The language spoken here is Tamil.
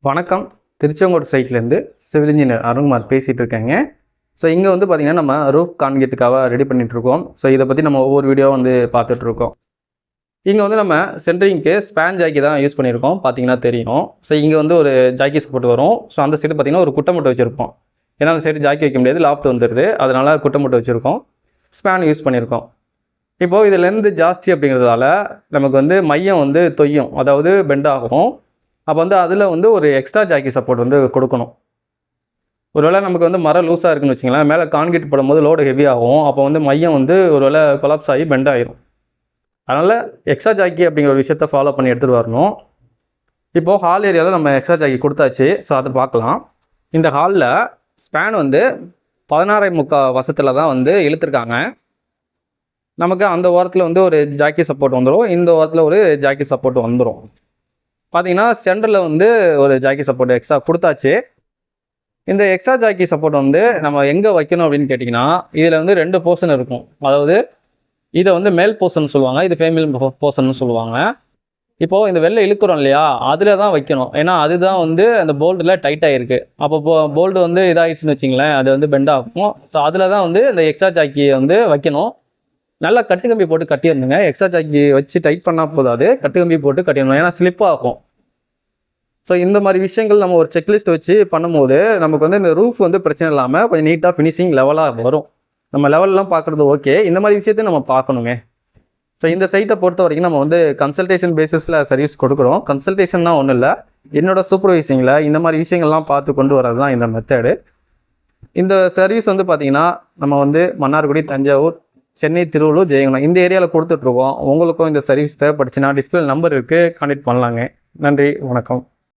வணக்கம். திருச்செங்கோடு சைட்லேருந்து சிவில் இன்ஜினியர் அருண்குமார் பேசிகிட்டு இருக்கேங்க. ஸோ இங்கே வந்து பார்த்திங்கன்னா நம்ம ரூஃப் கான்கிரீட்டுக்காக ரெடி பண்ணிகிட்ருக்கோம். ஸோ இதை பற்றி நம்ம ஒவ்வொரு வீடியோ வந்து பார்த்துட்ருக்கோம். இங்கே வந்து நம்ம சென்ட்ரிங்க்கு ஸ்பேன் ஜாக்கி தான் யூஸ் பண்ணியிருக்கோம். பார்த்திங்கன்னா தெரியும். ஸோ இங்கே வந்து ஒரு ஜாக்கி சப்போர்ட் வரும். ஸோ அந்த சைடு பார்த்திங்கன்னா ஒரு குட்டை மூட்டை வச்சுருப்போம். ஏன்னா அந்த சைடு ஜாக்கி வைக்க முடியாது, லாஃப்ட் வந்துடுது. அதனால் குட்டை மூட்டை வச்சுருக்கோம், ஸ்பேன் யூஸ் பண்ணியிருக்கோம். இப்போது இது லென்த்து ஜாஸ்தி அப்படிங்கிறதால நமக்கு வந்து மையம் வந்து தொய்யும், அதாவது பெண்ட் ஆகும். அப்போ வந்து அதில் வந்து ஒரு எக்ஸ்ட்ரா ஜாக்கி சப்போர்ட் வந்து கொடுக்கணும். ஒருவேளை நமக்கு வந்து மரம் லூஸாக இருக்குன்னு வச்சிங்களேன், மேலே கான்கிரீட் போடும்போது லோடு ஹெவி ஆகும். அப்போ வந்து மையம் வந்து ஒருவேளை கொலாப்ஸ் ஆகி பெண்ட் ஆகிரும். அதனால் எக்ஸ்ட்ரா ஜாக்கி அப்படிங்கிற ஒரு விஷயத்தை ஃபாலோ பண்ணி எடுத்துகிட்டு வரணும். இப்போது ஹால் ஏரியாவில் நம்ம எக்ஸ்ட்ரா ஜாக்கி கொடுத்தாச்சு. ஸோ அதை பார்க்கலாம். இந்த ஹாலில் ஸ்பேன் வந்து 16.25 வசத்தில் தான் வந்து இழுத்துருக்காங்க. நமக்கு அந்த ஓரத்தில் வந்து ஒரு ஜாக்கி சப்போர்ட் வந்துடும், இந்த ஓரத்தில் ஒரு ஜாக்கி சப்போர்ட் வந்துடும். பார்த்தீங்கன்னா சென்டரில் வந்து ஒரு ஜாக்கி சப்போர்ட் எக்ஸ்ட்ரா கொடுத்தாச்சு. இந்த எக்ஸ்ட்ரா ஜாக்கி சப்போர்ட் வந்து நம்ம எங்கே வைக்கணும் அப்படின்னு கேட்டிங்கன்னா, இதில் வந்து 2 போர்ஷன் இருக்கும். அதாவது இதை வந்து மேல் போர்ஷன் சொல்லுவாங்க, இது ஃபீமேல் போர்ஷன் சொல்லுவாங்க. இப்போது இந்த வெளில இழுக்கிறோம் இல்லையா, அதில் தான் வைக்கணும். ஏன்னா அதுதான் வந்து அந்த போல்டில் டைட்டாக இருக்குது. அப்போ போல்டு வந்து இதாகிடுச்சுன்னு வச்சிங்களேன், அது வந்து பெண்ட் ஆகும். ஸோ அதில் தான் வந்து இந்த எக்ஸ்ட்ரா ஜாக்கியை வந்து வைக்கணும். நல்லா கட்டு கம்பி போட்டு கட்டிடணுங்க. எக்ஸ்ட்ரா ஜாக்கி வச்சு டைட் பண்ணால் போதாது, கட்டு கம்பி போட்டு கட்டிடணும். ஏன்னா ஸ்லிப் ஆகும். ஸோ இந்த மாதிரி விஷயங்கள் நம்ம ஒரு செக்லிஸ்ட் வச்சு பண்ணும்போது நமக்கு வந்து இந்த ரூஃப் வந்து பிரச்சனை இல்லாமல் கொஞ்சம் நீட்டாக ஃபினிஷிங் லெவலாக வரும். நம்ம லெவல்லாம் பார்க்குறது ஓகே, இந்த மாதிரி விஷயத்தையும் நம்ம பார்க்கணுங்க. ஸோ இந்த சைட்டை பொறுத்த வரைக்கும் நம்ம வந்து கன்சல்டேஷன் பேசிஸில் சர்வீஸ் கொடுக்குறோம். கன்சல்டேஷன்னா ஒன்றும் இல்லை, என்னோட சூப்பர்வைசிங்கில் இந்த மாதிரி விஷயங்கள்லாம் பார்த்து கொண்டு வரது தான் இந்த மெத்தடு. இந்த சர்வீஸ் வந்து பார்த்திங்கன்னா நம்ம வந்து மன்னார்குடி, தஞ்சாவூர், சென்னை, திருவள்ளூர், ஜெயங்கலம் இந்த ஏரியாவில் கொடுத்துட்ருக்கோம். உங்களுக்கும் இந்த சர்வீஸ் தேவைப்பட்டுச்சுன்னா டிஸ்பிளே நம்பர் இருக்குது, கான்டெக்ட் பண்ணலாங்க. நன்றி, வணக்கம்.